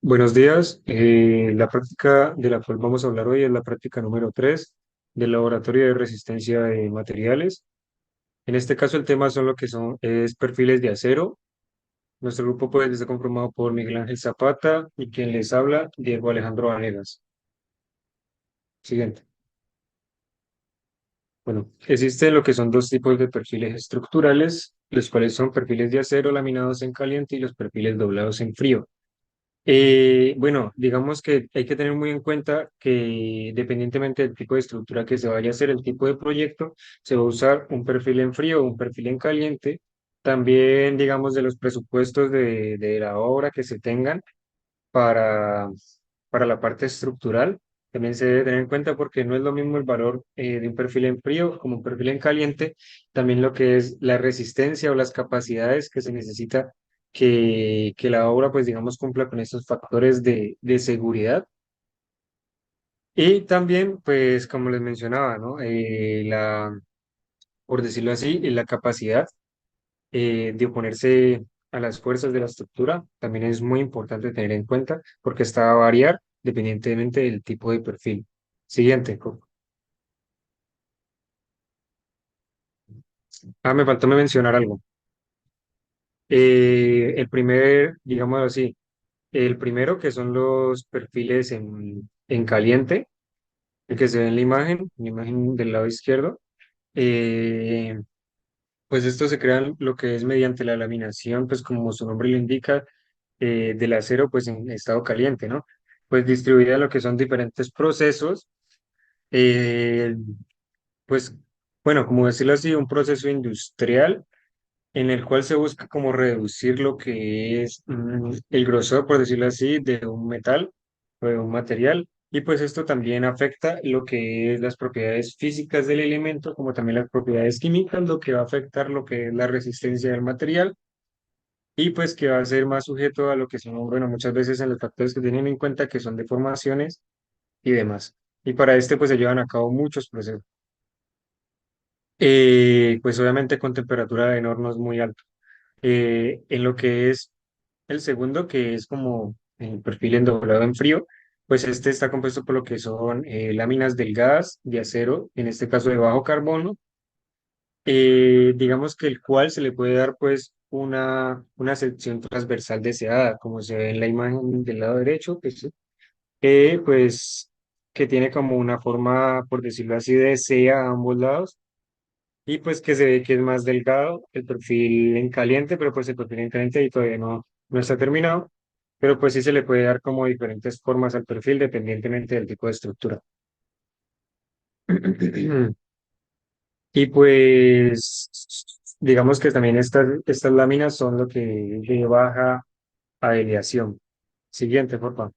Buenos días. La práctica de la cual vamos a hablar hoy es la práctica número 3 del Laboratorio de Resistencia de Materiales. En este caso el tema son lo que es perfiles de acero. Nuestro grupo pues está conformado por Miguel Ángel Zapata y quien les habla, Diego Alejandro Vanegas. Siguiente. Bueno, existen lo que son dos tipos de perfiles estructurales, los cuales son perfiles de acero laminados en caliente y los perfiles doblados en frío. Bueno, digamos que hay que tener muy en cuenta que dependientemente del tipo de estructura que se vaya a hacer, el tipo de proyecto, se va a usar un perfil en frío o un perfil en caliente. También, digamos, de los presupuestos de la obra que se tengan para, para la parte estructural, también se debe tener en cuenta porque no es lo mismo el valor de un perfil en frío como un perfil en caliente, también lo que es la resistencia o las capacidades que se necesita que la obra, pues digamos, cumpla con estos factores de seguridad. Y también, pues, como les mencionaba, ¿no? Por decirlo así, la capacidad de oponerse a las fuerzas de la estructura también es muy importante tener en cuenta porque esta va a variar dependientemente del tipo de perfil. Siguiente. Me faltó mencionar algo. Digamos así, el primero que son los perfiles en caliente, el que se ve en la imagen del lado izquierdo. eh, pues estos se crean lo que es mediante la laminación, pues como su nombre lo indica, del acero pues en estado caliente, ¿no? Pues distribuida en lo que son diferentes procesos, eh, pues bueno, como decirlo así, un proceso industrial en el cual se busca como reducir lo que es el grosor, por decirlo así, de un metal o de un material. Y pues esto también afecta lo que es las propiedades físicas del elemento, como también las propiedades químicas, lo que va a afectar lo que es la resistencia del material y pues que va a ser más sujeto a lo que son, bueno, muchas veces en los factores que tienen en cuenta que son deformaciones y demás. Y para este pues se llevan a cabo muchos procesos. Pues obviamente con temperatura de hornos muy alta. En lo que es el segundo, que es como el perfil endoblado en frío, pues este está compuesto por lo que son láminas delgadas de acero, en este caso de bajo carbono, digamos que el cual se le puede dar pues una sección transversal deseada, como se ve en la imagen del lado derecho, pues que tiene como una forma, por decirlo así, de C a ambos lados, y pues que se ve que es más delgado el perfil en caliente, pero pues el perfil en caliente y todavía no está terminado, pero pues sí se le puede dar como diferentes formas al perfil dependientemente del tipo de estructura. Y pues digamos que también estas láminas son lo que es de baja aleación. Siguiente, por favor.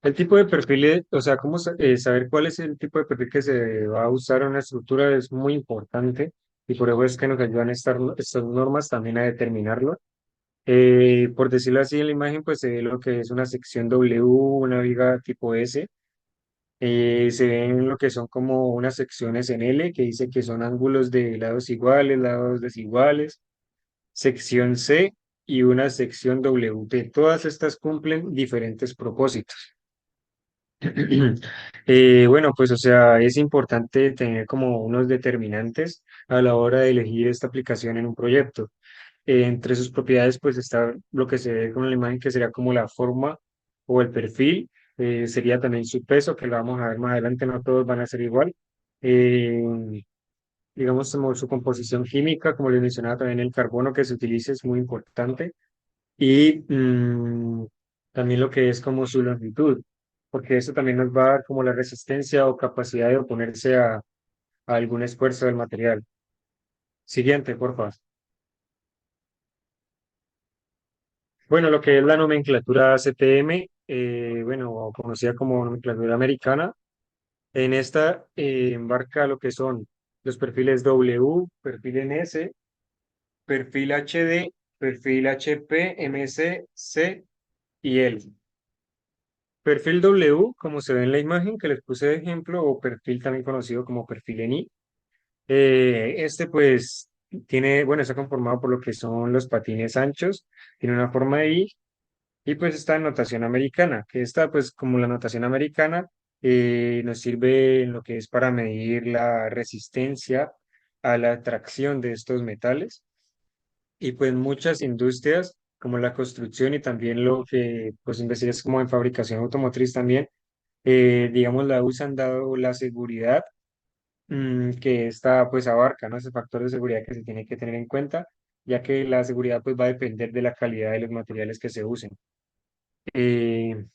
El tipo de perfil, o sea, saber cuál es el tipo de perfil que se va a usar en una estructura es muy importante y por eso es que nos ayudan estas normas también a determinarlo. Por decirlo así, en la imagen pues se ve lo que es una sección W, una viga tipo S. Se ven lo que son como unas secciones en L que dice que son ángulos de lados iguales, lados desiguales, sección C y una sección WT. Todas estas cumplen diferentes propósitos. Bueno, pues o sea, es importante tener como unos determinantes a la hora de elegir esta aplicación en un proyecto. Entre sus propiedades, pues está lo que se ve con la imagen, que sería como la forma o el perfil, sería también su peso, que lo vamos a ver más adelante, no todos van a ser igual. Eh, digamos, como su composición química, como les mencionaba, también el carbono que se utilice es muy importante. Y también lo que es como su longitud, porque eso también nos va a dar como la resistencia o capacidad de oponerse a algún esfuerzo del material. Siguiente, por favor. Bueno, lo que es la nomenclatura CTM, bueno, o conocida como nomenclatura americana, en esta embarca lo que son los perfiles W, perfil NS, perfil HD, perfil HP, MC, C y L. Perfil W, como se ve en la imagen que les puse de ejemplo, o perfil también conocido como perfil ENI. Este, pues, tiene, bueno, está conformado por lo que son los patines anchos, tiene una forma de I, y pues está en notación americana, que está pues como la notación americana nos sirve en lo que es para medir la resistencia a la tracción de estos metales. Y pues muchas industrias como la construcción y también lo que pues investigas como en fabricación automotriz también, digamos, la usan dado la seguridad que esta pues abarca, ¿no? Ese factor de seguridad que se tiene que tener en cuenta, ya que la seguridad pues va a depender de la calidad de los materiales que se usen. Eh,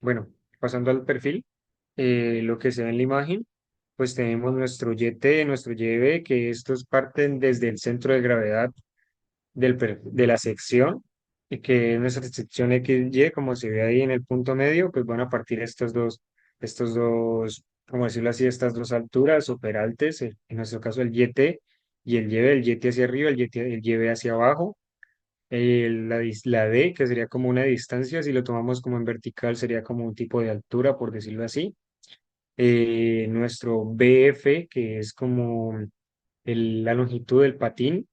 bueno, pasando al perfil, lo que se ve en la imagen, pues tenemos nuestro YT, nuestro YB, que estos parten desde el centro de gravedad de la sección, y que es nuestra sección XY, como se ve ahí en el punto medio, pues van a partir estos dos, como decirlo así, estas dos alturas o peraltes, en nuestro caso el YT y el YT hacia arriba, el YB hacia abajo. La D, que sería como una distancia, si lo tomamos como en vertical, sería como un tipo de altura, por decirlo así. Nuestro BF, que es como la longitud del patín.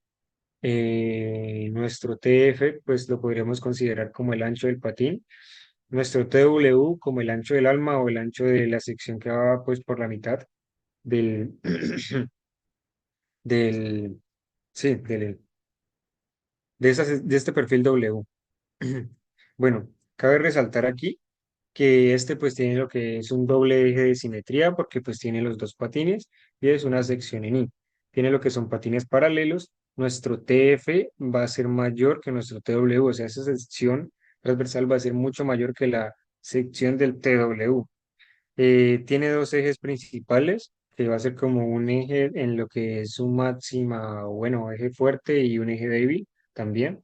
Nuestro TF, pues lo podríamos considerar como el ancho del patín. Nuestro TW como el ancho del alma o el ancho de la sección que va pues por la mitad del, del, sí, de este perfil W. Bueno, cabe resaltar aquí que este pues tiene lo que es un doble eje de simetría porque pues tiene los dos patines y es una sección en I. Tiene lo que son patines paralelos. Nuestro TF va a ser mayor que nuestro TW, o sea, esa sección transversal va a ser mucho mayor que la sección del TW. Tiene dos ejes principales, que va a ser como un eje en lo que es su máxima, bueno, eje fuerte y un eje débil también.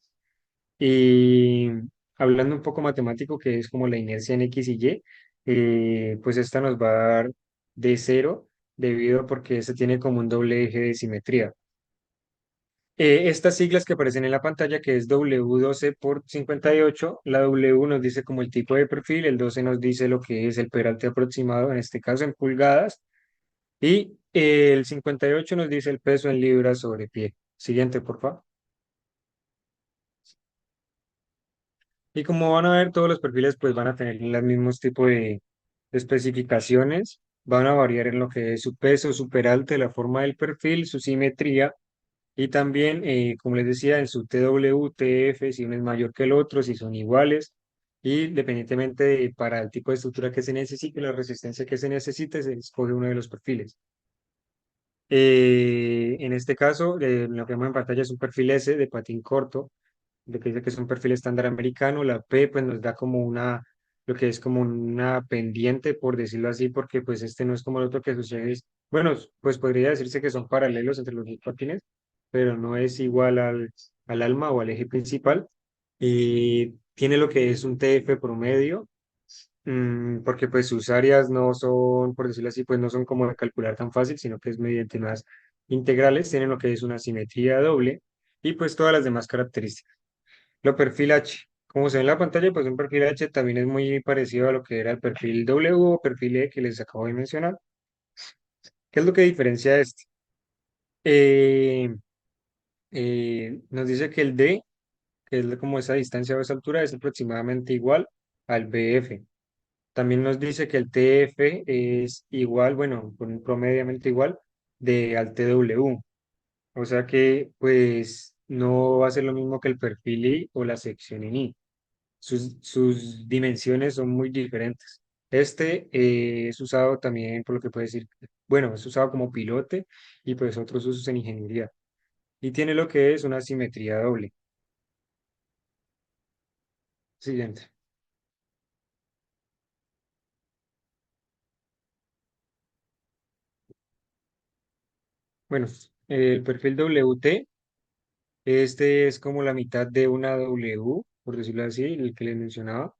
Y hablando un poco matemático, que es como la inercia en X y Y, pues esta nos va a dar de cero debido a porque este tiene como un doble eje de simetría. Estas siglas que aparecen en la pantalla, que es W12 por 58, la W nos dice como el tipo de perfil, el 12 nos dice lo que es el peralte aproximado, en este caso en pulgadas, y el 58 nos dice el peso en libras sobre pie. Siguiente, por favor. Y como van a ver, todos los perfiles pues van a tener los mismos tipos de especificaciones, van a variar en lo que es su peso, su peralte, la forma del perfil, su simetría y también, como les decía, en su TW, TF, si uno es mayor que el otro, si son iguales y independientemente para el tipo de estructura que se necesite, la resistencia que se necesite, se escoge uno de los perfiles. En este caso, lo que vemos en pantalla es un perfil S de patín corto de que dice que es un perfil estándar americano, la P pues nos da como lo que es como una pendiente, por decirlo así, porque pues este no es como el otro que sucede, bueno, pues podría decirse que son paralelos entre los dos patines, pero no es igual al alma o al eje principal, y tiene lo que es un TF promedio, porque pues sus áreas no son, por decirlo así, pues no son como de calcular tan fácil, sino que es mediante unas integrales, tienen lo que es una simetría doble, y pues todas las demás características. Lo perfil H. Como se ve en la pantalla, pues un perfil H también es muy parecido a lo que era el perfil W o perfil E que les acabo de mencionar. ¿Qué es lo que diferencia este? Eh, nos dice que el D, que es como esa distancia o esa altura, es aproximadamente igual al BF. También nos dice que el TF es igual, bueno, promediamente igual al TW. O sea que, pues, no va a ser lo mismo que el perfil I o la sección en I. Sus dimensiones son muy diferentes. Este es usado también, por lo que puede decir, bueno, es usado como pilote y pues otros usos en ingeniería. Y tiene lo que es una simetría doble. Siguiente. Bueno, el perfil WT, este es como la mitad de una W, por decirlo así, el que les mencionaba.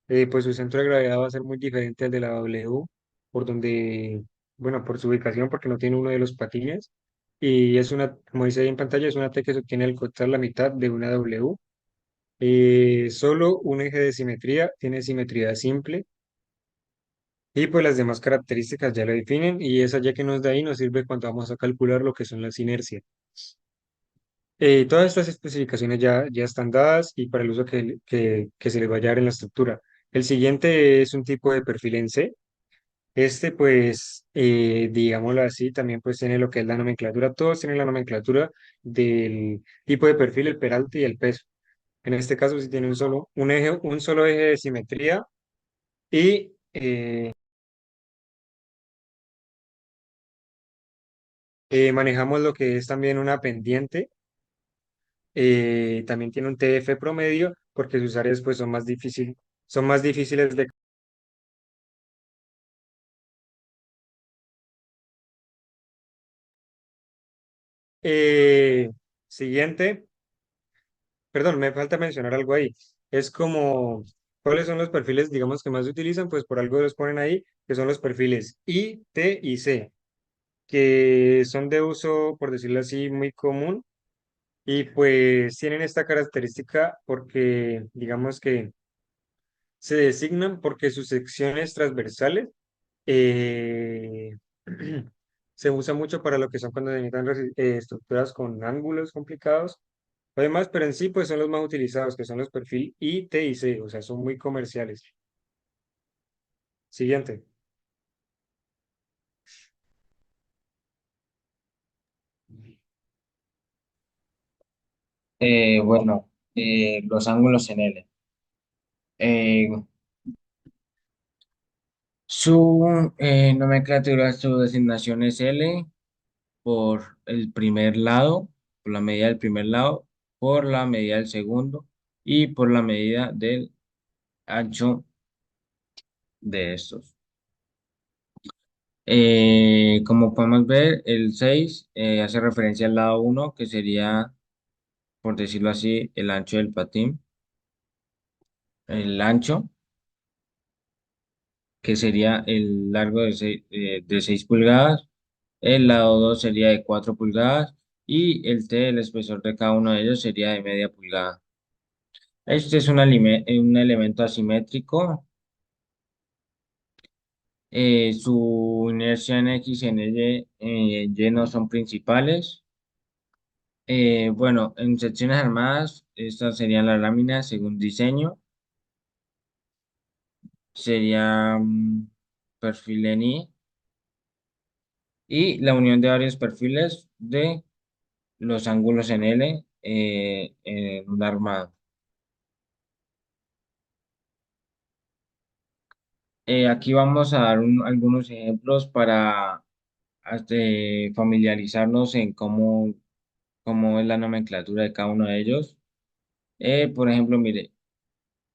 Pues su centro de gravedad va a ser muy diferente al de la W, por donde, bueno, por su ubicación, porque no tiene uno de los patines. Y es una, como dice ahí en pantalla, es una T que se obtiene al cortar la mitad de una W. Solo un eje de simetría, tiene simetría simple. Y pues las demás características ya lo definen. Y esa ya que nos da ahí nos sirve cuando vamos a calcular lo que son las inercias. Todas estas especificaciones ya están dadas y para el uso que se les vaya a dar en la estructura. El siguiente es un tipo de perfil en C. Este, pues, digámoslo así, también pues tiene lo que es la nomenclatura. Todos tienen la nomenclatura del tipo de perfil, el peralte y el peso. En este caso, sí tiene un solo eje de simetría y manejamos lo que es también una pendiente. También tiene un TF promedio porque sus áreas pues son más difíciles de... Eh, siguiente, perdón, me falta mencionar algo ahí. Es como, ¿cuáles son los perfiles, digamos, que más se utilizan? Pues por algo los ponen ahí, que son los perfiles I, T y C, que son de uso, por decirlo así, muy común y pues tienen esta característica porque, digamos que se designan porque sus secciones transversales eh, se usa mucho para lo que son cuando se necesitan estructuras con ángulos complicados. Además, pero en sí, pues son los más utilizados, que son los perfil I, T y C, o sea, son muy comerciales. Siguiente. Bueno, los ángulos en L. Eh, Su nomenclatura, su designación es L por el primer lado, por la medida del primer lado, por la medida del segundo y por la medida del ancho de estos. Como podemos ver, el 6 hace referencia al lado uno que sería, por decirlo así, el ancho del patín. El ancho, que sería el largo de 6 pulgadas. El lado 2 sería de 4 pulgadas y el T, el espesor de cada uno de ellos sería de media pulgada. Este es un elemento asimétrico. Su inercia en X y en Y no son principales. Bueno, en secciones armadas, estas serían las láminas según diseño. Sería perfil en I y la unión de varios perfiles de los ángulos en L en un armado. Aquí vamos a dar algunos ejemplos para familiarizarnos en cómo es la nomenclatura de cada uno de ellos. Por ejemplo, mire,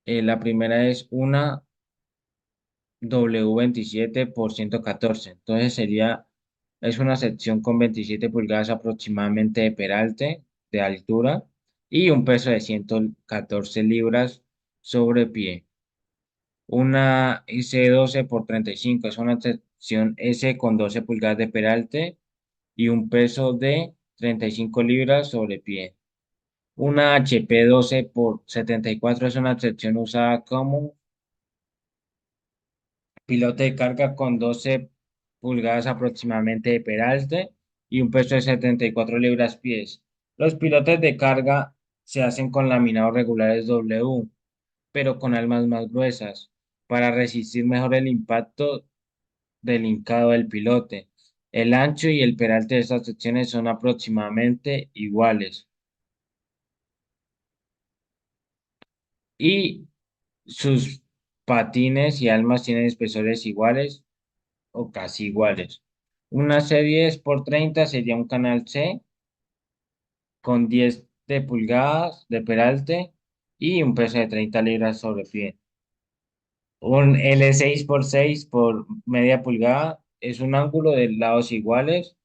la primera es una W27 por 114. Entonces es una sección con 27 pulgadas aproximadamente de peralte, de altura, y un peso de 114 libras sobre pie. Una S12 por 35 es una sección S con 12 pulgadas de peralte y un peso de 35 libras sobre pie. Una HP 12 por 74 es una sección usada como pilote de carga con 12 pulgadas aproximadamente de peralte y un peso de 74 libras pies. Los pilotes de carga se hacen con laminados regulares W, pero con almas más gruesas, para resistir mejor el impacto del hincado del pilote. El ancho y el peralte de estas secciones son aproximadamente iguales y sus patines y almas tienen espesores iguales o casi iguales. Una C10 por 30 sería un canal C con 10 de pulgadas de peralte y un peso de 30 libras sobre pie. Un L6 por 6 por media pulgada es un ángulo de lados iguales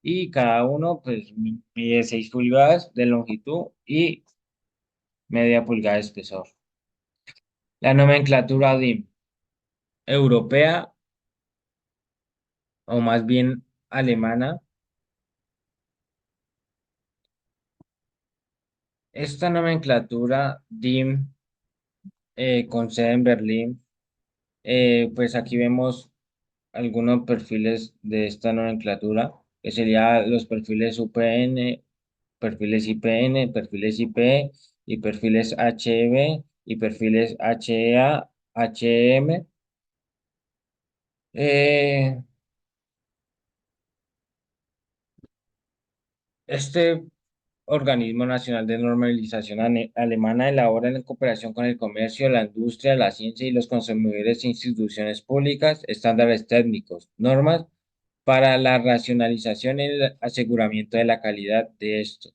y cada uno pues mide 6 pulgadas de longitud y media pulgada de espesor. La nomenclatura DIM europea o más bien alemana. Esta nomenclatura DIM con sede en Berlín, pues aquí vemos algunos perfiles de esta nomenclatura, que serían los perfiles UPN, perfiles IPN, perfiles IP y perfiles HEV y perfiles HEA, HEM. Eh, este organismo nacional de normalización alemana elabora en cooperación con el comercio, la industria, la ciencia y los consumidores e instituciones públicas estándares técnicos, normas para la racionalización y el aseguramiento de la calidad de estos.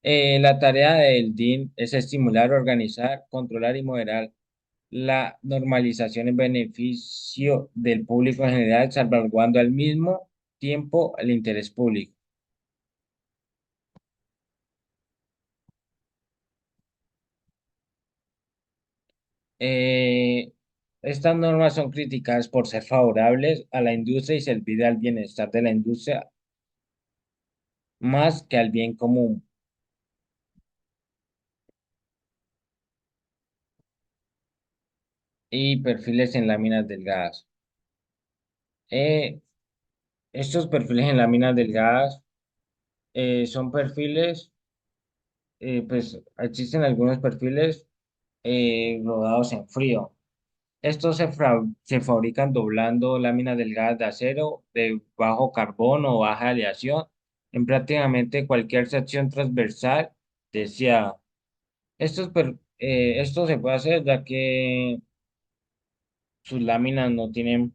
La tarea del DIN es estimular, organizar, controlar y moderar la normalización en beneficio del público en general, salvaguardando al mismo tiempo el interés público. Eh, Estas normas son criticadas por ser favorables a la industria y servir al bienestar de la industria más que al bien común. Y perfiles en láminas delgadas. Eh, Estos perfiles en láminas delgadas son perfiles, pues existen algunos perfiles rodados en frío. Estos se fabrican doblando láminas delgadas de acero de bajo carbono o baja aleación en prácticamente cualquier sección transversal deseada. Esto se puede hacer ya que sus láminas no tienen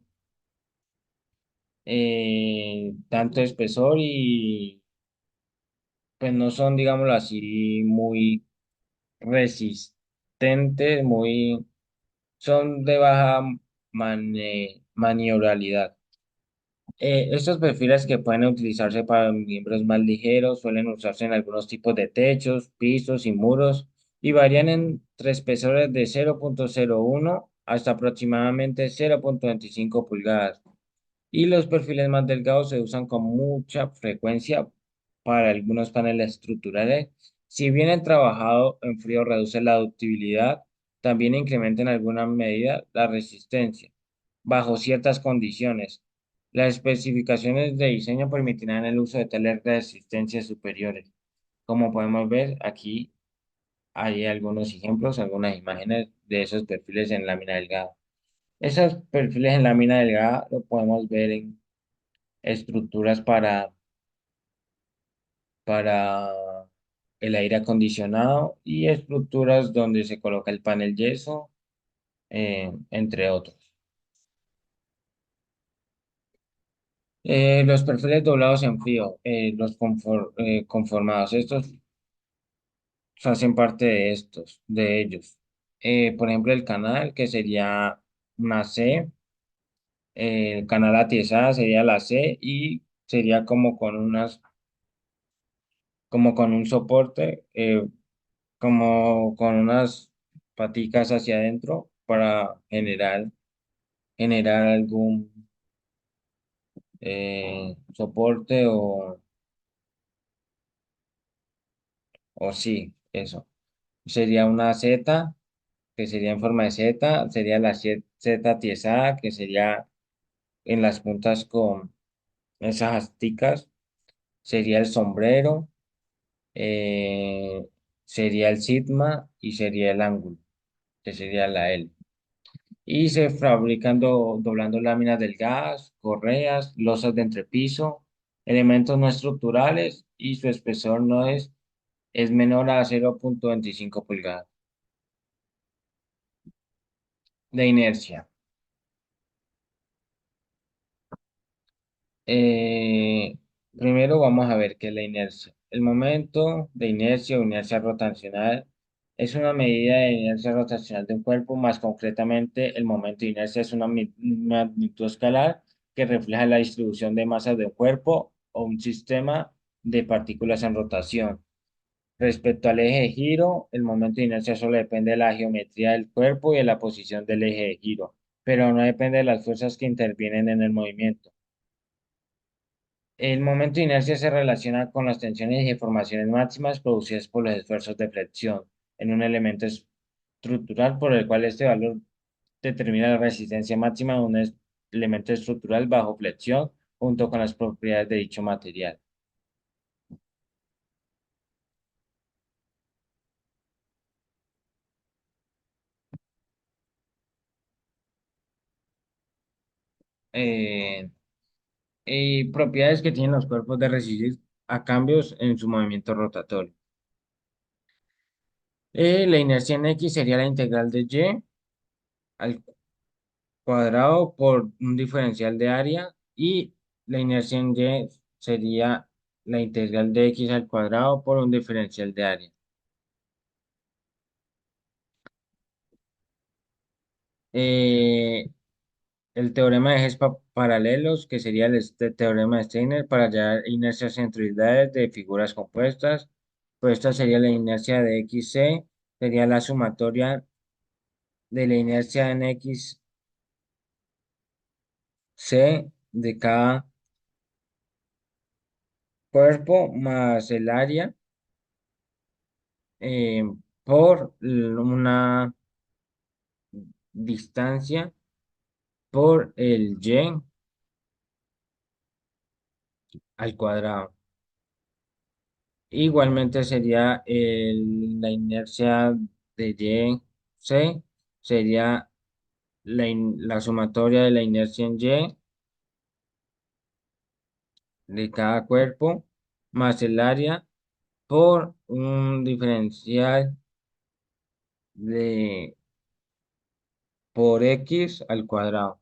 tanto espesor y pues no son, digámoslo así, muy resistentes, son de baja maniobrabilidad. Estos perfiles que pueden utilizarse para miembros más ligeros suelen usarse en algunos tipos de techos, pisos y muros y varían entre espesores de 0,01 hasta aproximadamente 0,25 pulgadas. Y los perfiles más delgados se usan con mucha frecuencia para algunos paneles estructurales. Si bien el trabajado en frío reduce la ductibilidad, también incrementa en alguna medida la resistencia, bajo ciertas condiciones. Las especificaciones de diseño permitirán el uso de tales resistencias superiores. Como podemos ver, aquí hay algunos ejemplos, algunas imágenes de esos perfiles en lámina delgada. Esos perfiles en lámina delgada lo podemos ver en estructuras para el aire acondicionado y estructuras donde se coloca el panel yeso, entre otros. Los perfiles doblados en frío, conformados, estos hacen parte de de ellos. Por ejemplo, el canal, que sería una C, el canal atiesada sería la C y sería como con un soporte, como con unas paticas hacia adentro para generar algún soporte o sí, eso. Sería una Z, que sería en forma de Z, sería la Z tiesada, que sería en las puntas con esas asticas, sería el sombrero, eh, sería el sigma y sería el ángulo, que sería la L. Y se fabrican doblando láminas delgadas, correas, losas de entrepiso, elementos no estructurales y su espesor no es menor a 0,25 pulgadas de inercia. Eh, Primero vamos a ver qué es la inercia. El momento de inercia o inercia rotacional es una medida de inercia rotacional de un cuerpo, más concretamente el momento de inercia es una magnitud escalar que refleja la distribución de masas de un cuerpo o un sistema de partículas en rotación. Respecto al eje de giro, el momento de inercia solo depende de la geometría del cuerpo y de la posición del eje de giro, pero no depende de las fuerzas que intervienen en el movimiento. El momento de inercia se relaciona con las tensiones y deformaciones máximas producidas por los esfuerzos de flexión en un elemento estructural por el cual este valor determina la resistencia máxima de un elemento estructural bajo flexión junto con las propiedades de dicho material. eh, y propiedades que tienen los cuerpos de resistir a cambios en su movimiento rotatorio. La inercia en X sería la integral de Y al cuadrado por un diferencial de área y la inercia en Y sería la integral de X al cuadrado por un diferencial de área. Eh, el teorema de ejes paralelos, que sería este teorema de Steiner para hallar inercias centroidales de figuras compuestas, pues esta sería la inercia de XC, sería la sumatoria de la inercia en XC de cada cuerpo más el área eh, por una distancia por el y al cuadrado. Igualmente sería la inercia de y c, sería la sumatoria de la inercia en y de cada cuerpo más el área por un diferencial de por x al cuadrado.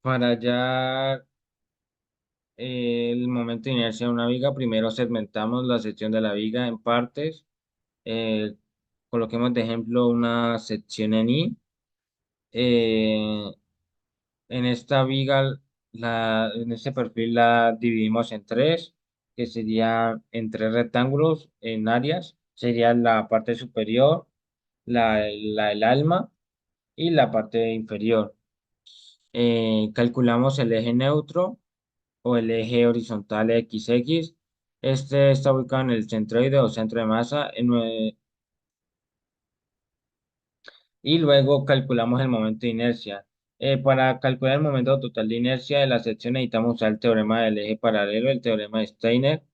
Para hallar el momento de inercia de una viga, primero segmentamos la sección de la viga en partes. Eh, Coloquemos de ejemplo una sección en I. Eh, en esta viga, en este perfil la dividimos en tres, que sería en tres rectángulos en áreas. Sería la parte superior, el alma y la parte inferior. Calculamos el eje neutro o el eje horizontal XX. Este está ubicado en el centroide o centro de masa y luego calculamos el momento de inercia. Para calcular el momento total de inercia de la sección necesitamos usar el teorema del eje paralelo, el teorema de Steiner,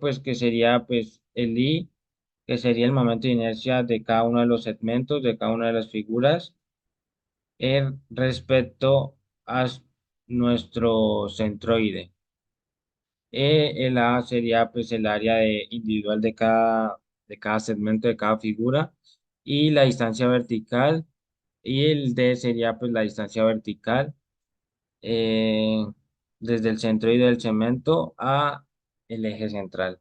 pues que sería pues el I, que sería el momento de inercia de cada uno de los segmentos, de cada una de las figuras, respecto a nuestro centroide. El A sería pues el área individual de cada segmento, de cada figura, y la distancia vertical, y el D sería pues la distancia vertical eh, desde el centroide del segmento a el eje central.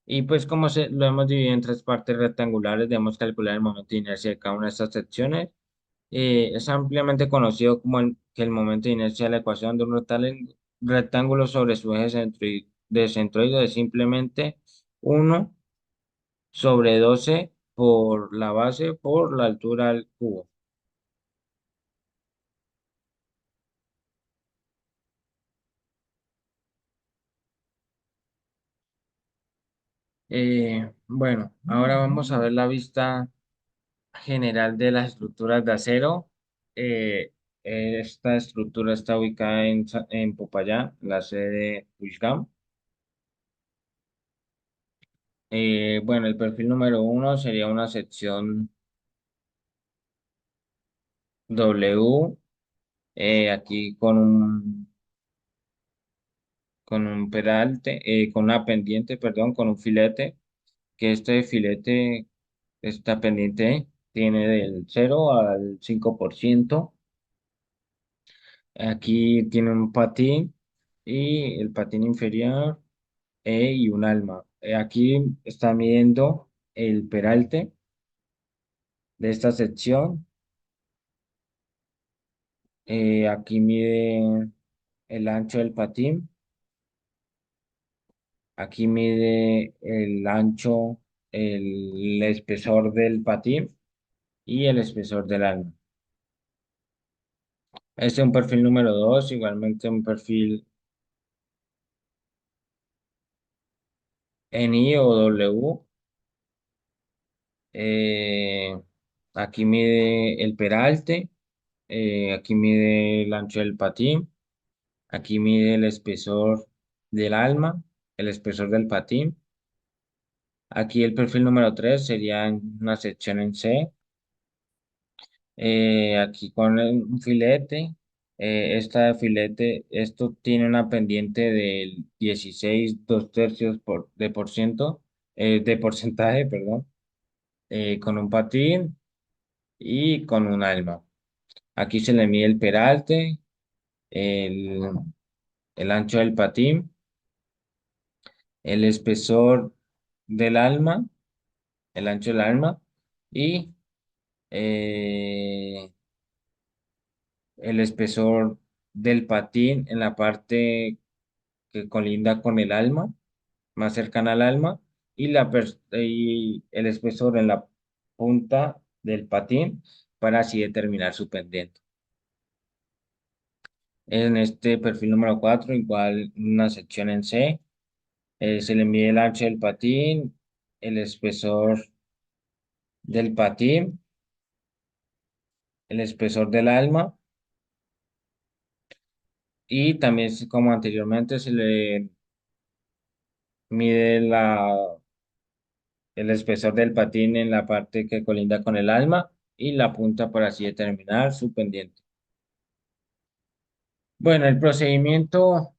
Y pues como lo hemos dividido en tres partes rectangulares, debemos calcular el momento de inercia de cada una de estas secciones. Es ampliamente conocido como que el momento de inercia de la ecuación de un rectángulo sobre su eje de centroide es simplemente 1/12 por la base por la altura del cubo. Bueno, ahora vamos a ver la vista general de las estructuras de acero. Eh, Esta estructura está ubicada en Popayán, la sede de Puigdemont. Bueno, el perfil número uno sería una sección W, aquí con un peralte, con una pendiente, perdón, con un filete, que este filete, esta pendiente tiene del 0 al 5%. Aquí tiene un patín y el patín inferior y un alma. Aquí está midiendo el peralte de esta sección. Aquí mide el ancho del patín. Aquí mide el ancho, el espesor del patín y el espesor del alma. Este es un perfil número 2, igualmente un perfil en I o W. Eh, Aquí mide el peralte, aquí mide el ancho del patín, aquí mide el espesor del alma, el espesor del patín. Aquí el perfil número 3 sería en una sección en C. Aquí con un filete. Esta filete, esto tiene una pendiente del 16 2 tercios por ciento, de porcentaje, perdón, con un patín y con un alma. Aquí se le mide el peralte, el, el ancho del patín, el espesor del alma, el ancho del alma y eh, el espesor del patín en la parte que colinda con el alma, más cercana al alma, y el espesor en la punta del patín para así determinar su pendiente. En este perfil número 4 igual una sección en C, se le mide el ancho del patín, el espesor del patín, el espesor del alma y también, como anteriormente, se le mide el espesor del patín en la parte que colinda con el alma y la punta para así determinar su pendiente. Bueno, el procedimiento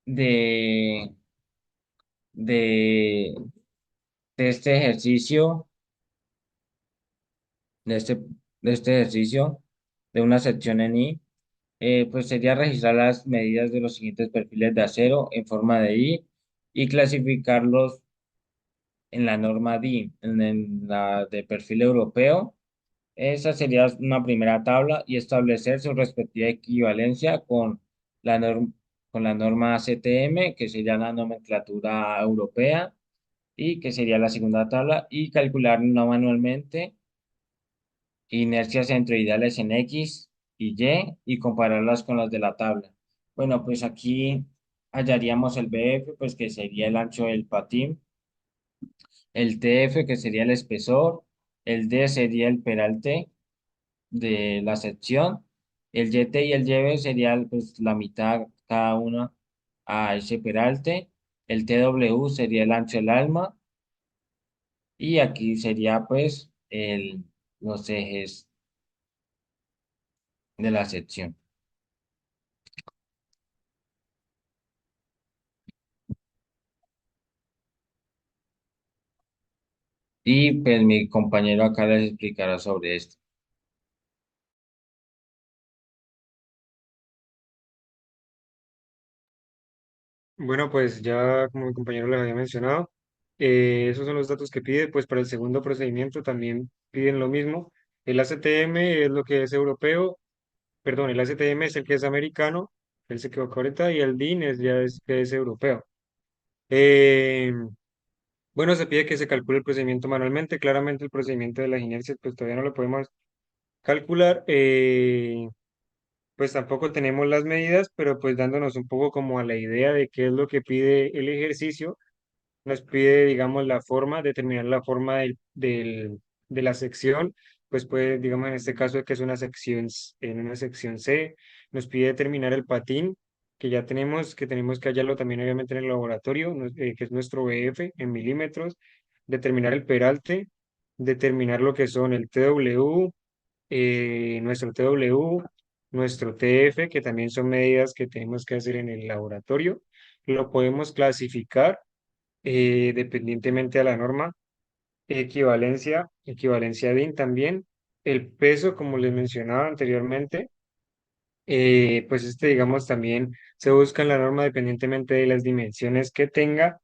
de, de, de este ejercicio, de este, de este ejercicio, de una sección en I, pues sería registrar las medidas de los siguientes perfiles de acero en forma de I y clasificarlos en la norma DIN, en la de perfil europeo. Esa sería una primera tabla y establecer su respectiva equivalencia con la norma CTM, que sería la nomenclatura europea, y que sería la segunda tabla, y calcular no manualmente inercias centroidales en X y compararlas con las de la tabla. Bueno, pues aquí hallaríamos el BF, pues que sería el ancho del patín, el TF, que sería el espesor, el D sería el peralte de la sección, el YT y el YB serían pues la mitad cada una a ese peralte, el TW sería el ancho del alma y aquí sería pues los ejes de la sección. Y pues mi compañero acá les explicará sobre esto. Bueno, pues ya como mi compañero les había mencionado, esos son los datos que pide. Pues para el segundo procedimiento también piden lo mismo. El ACTM es lo que es europeo, perdón, el ACTM es el que es americano, él se equivocó ahorita, y el DIN es ya es que es europeo. Eh, bueno, se pide que se calcule el procedimiento manualmente. Claramente el procedimiento de las inercias pues todavía no lo podemos calcular. Pues tampoco tenemos las medidas, pero pues dándonos un poco como a la idea de qué es lo que pide el ejercicio, nos pide, digamos, la forma, determinar la forma de la sección, pues puede, digamos, en este caso que es una sección, en una sección C, nos pide determinar el patín, que tenemos que hallarlo también obviamente en el laboratorio, que es nuestro BF en milímetros, determinar el peralte, determinar lo que son el TW, nuestro TW, nuestro TF, que también son medidas que tenemos que hacer en el laboratorio. Lo podemos clasificar dependientemente a la norma, equivalencia DIN también, el peso, como les mencionaba anteriormente, pues este, digamos, también se busca en la norma dependientemente de las dimensiones que tenga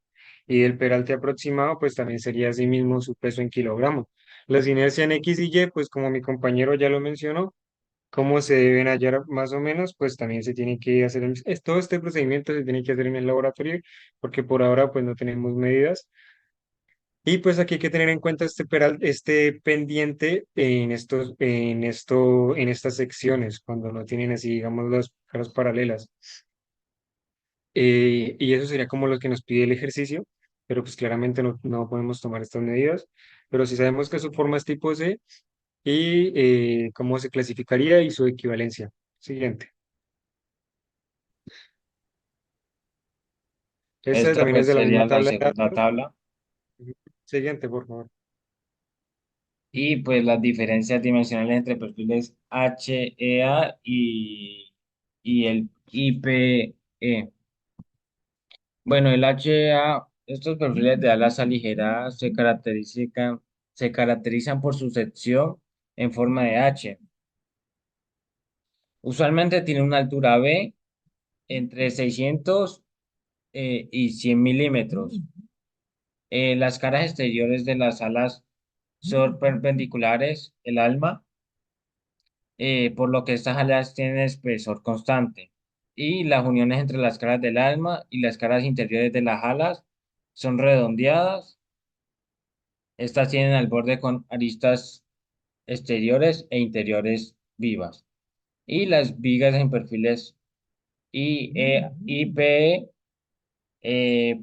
y del peralte aproximado, pues también sería así mismo su peso en kilogramos. Las inercias en X y Y, pues como mi compañero ya lo mencionó, cómo se deben hallar más o menos, pues también se tiene que hacer, todo este procedimiento se tiene que hacer en el laboratorio, porque por ahora pues no tenemos medidas. Y pues aquí hay que tener en cuenta este pendiente en estas secciones, cuando no tienen así, digamos, las caras paralelas. Y eso sería como lo que nos pide el ejercicio, pero pues claramente no podemos tomar estas medidas, pero si sabemos que su forma es tipo C y cómo se clasificaría y su equivalencia. Siguiente. Esta Esta también es pues de la sería misma la tabla de segunda datos. tabla. Siguiente, por favor. Y pues las diferencias dimensionales entre perfiles HEA y el IPE. Bueno, el HEA, estos perfiles de alas aligeradas se caracterizan por su sección en forma de H. Usualmente tiene una altura B entre 600 y 100 milímetros. Las caras exteriores de las alas son perpendiculares al alma, por lo que estas alas tienen espesor constante. Y las uniones entre las caras del alma y las caras interiores de las alas son redondeadas. Estas tienen al borde con aristas exteriores e interiores vivas. Y las vigas en perfiles IPE,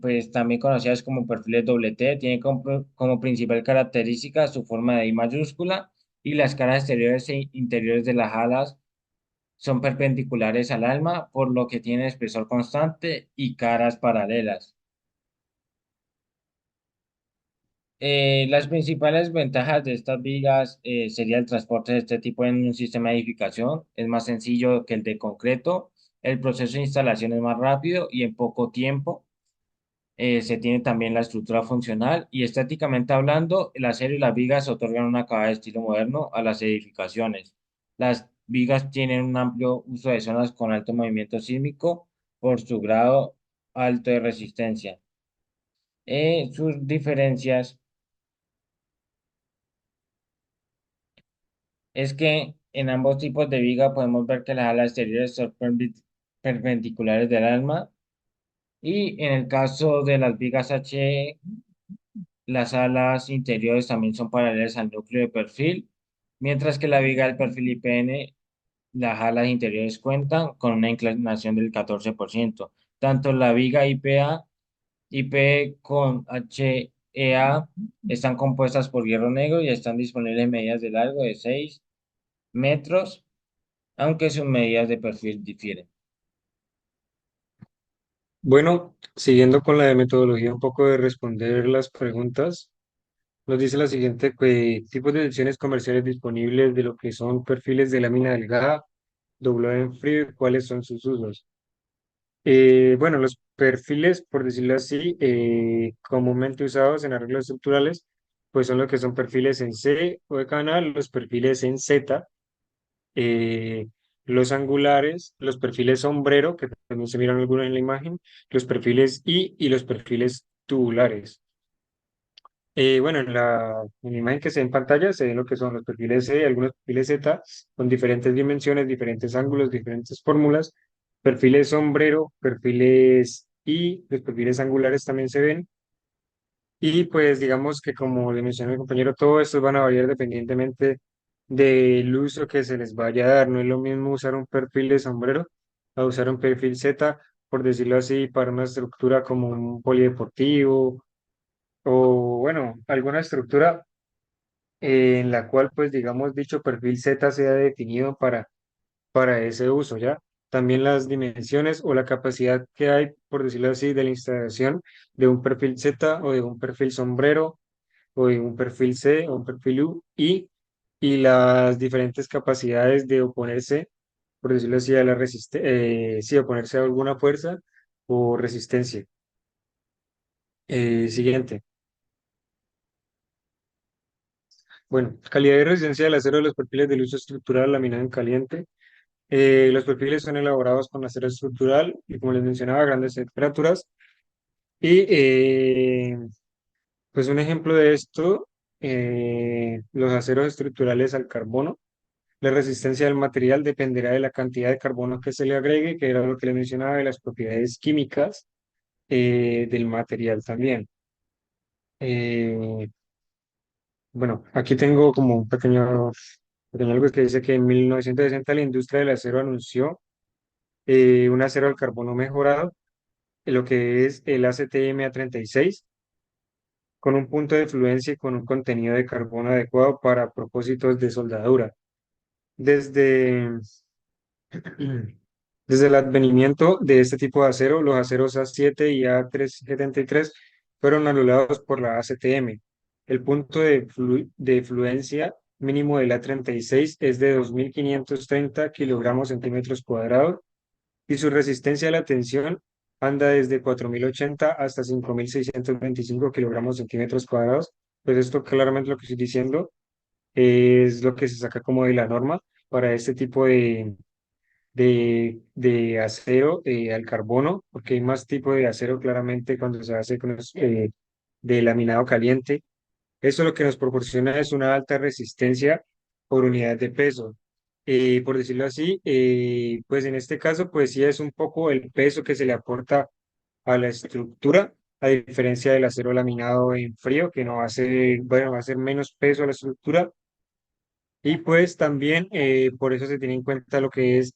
pues también conocidas como perfiles doble T, tienen como principal característica su forma de I mayúscula y las caras exteriores e interiores de las alas son perpendiculares al alma, por lo que tienen espesor constante y caras paralelas. Las principales ventajas de estas vigas sería el transporte de este tipo en un sistema de edificación. Es más sencillo que el de concreto. El proceso de instalación es más rápido y en poco tiempo. Se tiene también la estructura funcional y estéticamente hablando, el acero y las vigas otorgan un acabado de estilo moderno a las edificaciones. Las vigas tienen un amplio uso de zonas con alto movimiento sísmico por su grado alto de resistencia. Sus diferencias es que en ambos tipos de viga podemos ver que las alas exteriores son perpendiculares del alma y en el caso de las vigas H, las alas interiores también son paralelas al núcleo de perfil, mientras que la viga del perfil IPN, las alas interiores cuentan con una inclinación del 14%. Tanto la viga IPA, IP con HEA están compuestas por hierro negro y están disponibles en medidas de largo de 6 metros, aunque sus medidas de perfil difieren. Bueno, siguiendo con la de metodología, un poco de responder las preguntas, nos dice la siguiente, tipos de secciones comerciales disponibles de lo que son perfiles de lámina delgada, doblado en frío, y cuáles son sus usos. Bueno, los perfiles, por decirlo así, comúnmente usados en arreglos estructurales, pues son los que son perfiles en C o de canal, los perfiles en Z, eh, los angulares, los perfiles sombrero, que también se miran algunos en la imagen, los perfiles I y los perfiles tubulares. Bueno, en la imagen que se ve en pantalla se ven lo que son los perfiles C, algunos perfiles Z, con diferentes dimensiones, diferentes ángulos, diferentes fórmulas, perfiles sombrero, perfiles I, los perfiles angulares también se ven. Y pues digamos que como le mencioné a mi compañero, todo esto van a variar dependientemente del uso que se les vaya a dar. No es lo mismo usar un perfil de sombrero a usar un perfil Z, por decirlo así, para una estructura como un polideportivo o bueno, alguna estructura en la cual pues digamos dicho perfil Z sea definido para ese uso, ¿ya? También las dimensiones o la capacidad que hay, por decirlo así, de la instalación de un perfil Z o de un perfil sombrero o de un perfil C o un perfil U y las diferentes capacidades de oponerse, por decirlo así, a la sí, oponerse a alguna fuerza o resistencia. Siguiente. Bueno, calidad y resistencia del acero de los perfiles del uso estructural laminado en caliente. Los perfiles son elaborados con acero estructural y, como les mencionaba, a grandes temperaturas. Y pues un ejemplo de esto, los aceros estructurales al carbono. La resistencia del material dependerá de la cantidad de carbono que se le agregue, que era lo que le mencionaba, de las propiedades químicas del material también. Eh, bueno, aquí tengo como un pequeño algo que dice que en 1960 la industria del acero anunció un acero al carbono mejorado, lo que es el ACTM A36, con un punto de fluencia y con un contenido de carbono adecuado para propósitos de soldadura. Desde, desde el advenimiento de este tipo de acero, los aceros A7 y A373 fueron anulados por la ACTM. El punto de fluencia mínimo de la 36 es de 2.530 kilogramos centímetros cuadrados y su resistencia a la tensión anda desde 4.080 hasta 5.625 kilogramos centímetros cuadrados. Pues esto claramente lo que estoy diciendo es lo que se saca como de la norma para este tipo de acero al carbono, porque hay más tipo de acero claramente cuando se hace de laminado caliente. Eso lo que nos proporciona es una alta resistencia por unidad de peso. Por decirlo así, pues en este caso, pues sí es un poco el peso que se le aporta a la estructura, a diferencia del acero laminado en frío, que no hace, bueno, va a hacer menos peso a la estructura. Y pues también por eso se tiene en cuenta lo que es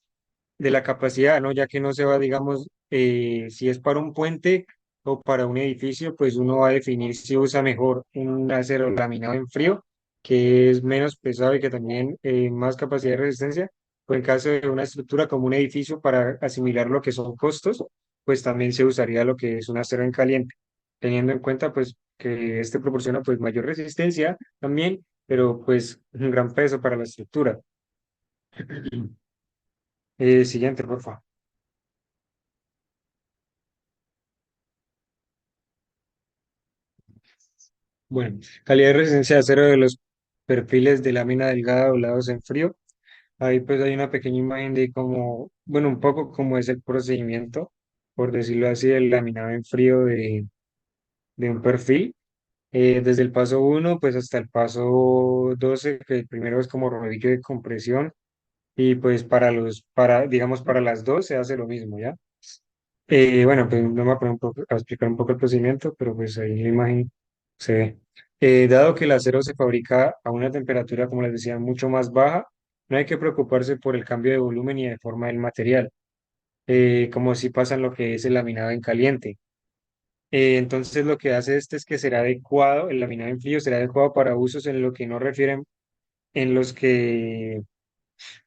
de la capacidad, ¿no? Ya que no se va, digamos, si es para un puente o para un edificio, pues uno va a definir si usa mejor un acero laminado en frío, que es menos pesado y que también más capacidad de resistencia, o en caso de una estructura como un edificio para asimilar lo que son costos, pues también se usaría lo que es un acero en caliente, teniendo en cuenta pues que este proporciona pues mayor resistencia también, pero pues un gran peso para la estructura. Siguiente, por favor. Bueno, calidad de resistencia de acero de los perfiles de lámina delgada doblados en frío. Ahí pues hay una pequeña imagen de cómo, bueno, un poco cómo es el procedimiento, por decirlo así, del laminado en frío de un perfil. Desde el paso uno pues hasta el paso 12 que el primero es como rodillo de compresión, y pues digamos, para las dos se hace lo mismo, ¿ya? Bueno, pues no me voy a poner a explicar un poco el procedimiento, pero pues ahí en la imagen se ve. Dado que el acero se fabrica a una temperatura, como les decía, mucho más baja, no hay que preocuparse por el cambio de volumen y de forma del material, como si pasa en lo que es el laminado en caliente. Entonces lo que hace este es que será adecuado, el laminado en frío será adecuado para usos en lo que no refieren, en los que,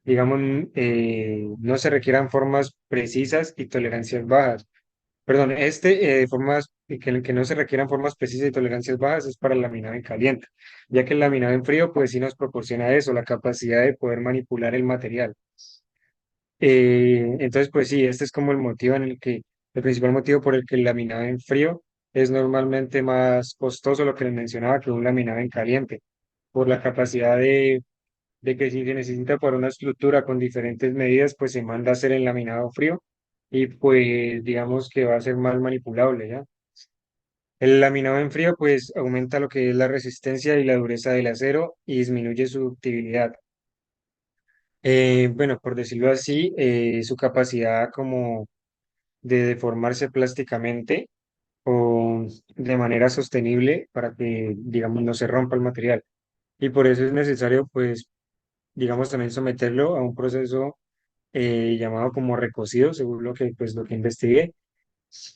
digamos, no se requieran formas precisas y tolerancias bajas. Perdón, formas que no se requieran formas precisas y tolerancias bajas es para el laminado en caliente, ya que el laminado en frío pues sí nos proporciona eso, la capacidad de poder manipular el material. Entonces pues sí, este es como el principal motivo por el que el laminado en frío es normalmente más costoso, lo que les mencionaba, que un laminado en caliente, por la capacidad de que si se necesita para una estructura con diferentes medidas, pues se manda a hacer el laminado frío y pues digamos que va a ser más manipulable, ¿ya? El laminado en frío pues aumenta lo que es la resistencia y la dureza del acero y disminuye su ductilidad. Bueno, por decirlo así, su capacidad como de deformarse plásticamente o de manera sostenible para que, digamos, no se rompa el material. Y por eso es necesario, pues, digamos, también someterlo a un proceso llamado como recocido, según lo que investigué.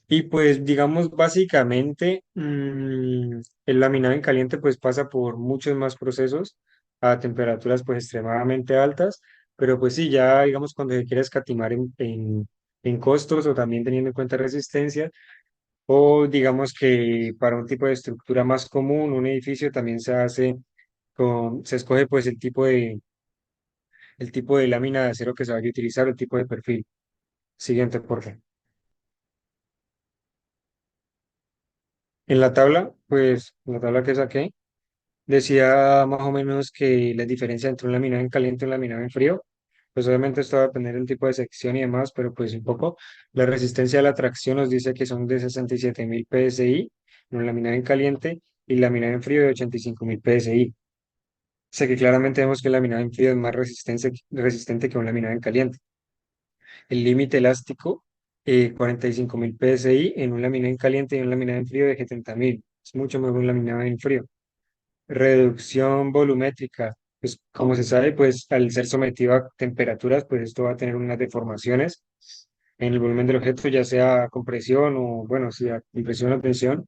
Y pues digamos básicamente el laminado en caliente pues pasa por muchos más procesos a temperaturas pues extremadamente altas, pero pues sí, ya digamos cuando se quiere escatimar en costos o también teniendo en cuenta resistencia, o digamos que para un tipo de estructura más común, un edificio también se escoge pues el tipo de lámina de acero que se vaya a utilizar, el tipo de perfil. Siguiente, por favor. En la tabla, pues la tabla que saqué, decía más o menos que la diferencia entre un laminado en caliente y un laminado en frío, pues obviamente esto va a depender del tipo de sección y demás, pero pues un poco la resistencia a la tracción nos dice que son de 67.000 PSI en un laminado en caliente y laminado en frío de 85.000 PSI. O sea que claramente vemos que el laminado en frío es más resistente que un laminado en caliente. El límite elástico, 45.000 PSI en un laminado en caliente y un laminado en frío de 70.000. Es mucho mejor un laminado en frío. Reducción volumétrica. Pues como se sabe, pues al ser sometido a temperaturas, pues esto va a tener unas deformaciones en el volumen del objeto, ya sea compresión o, bueno, si a compresión o tensión.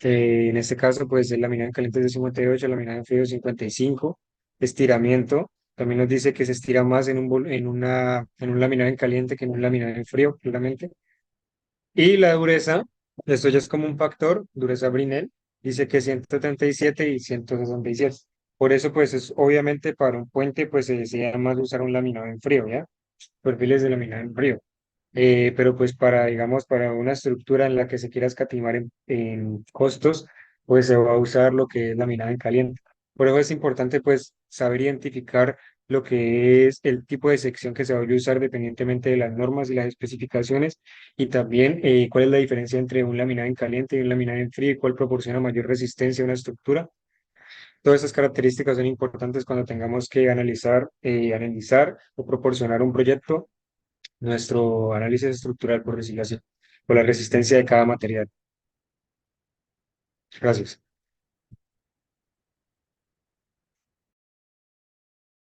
En este caso, pues el laminado en caliente es de 58, el laminado en frío de 55. Estiramiento. También nos dice que se estira más en un laminado en caliente que en un laminado en frío, claramente. Y la dureza, esto ya es como un factor, dureza Brinell. dice que 177 y 167. Por eso, pues, es obviamente para un puente, pues se decía más usar un laminado en frío, ¿ya? Perfiles de laminado en frío. Pero pues para, digamos, para una estructura en la que se quiera escatimar en costos, pues se va a usar lo que es laminado en caliente. Por eso es importante pues saber identificar lo que es el tipo de sección que se va a usar dependientemente de las normas y las especificaciones y también cuál es la diferencia entre un laminado en caliente y un laminado en frío y cuál proporciona mayor resistencia a una estructura. Todas esas características son importantes cuando tengamos que analizar o proporcionar un proyecto nuestro análisis estructural, por decirlo así, por la resistencia de cada material. Gracias.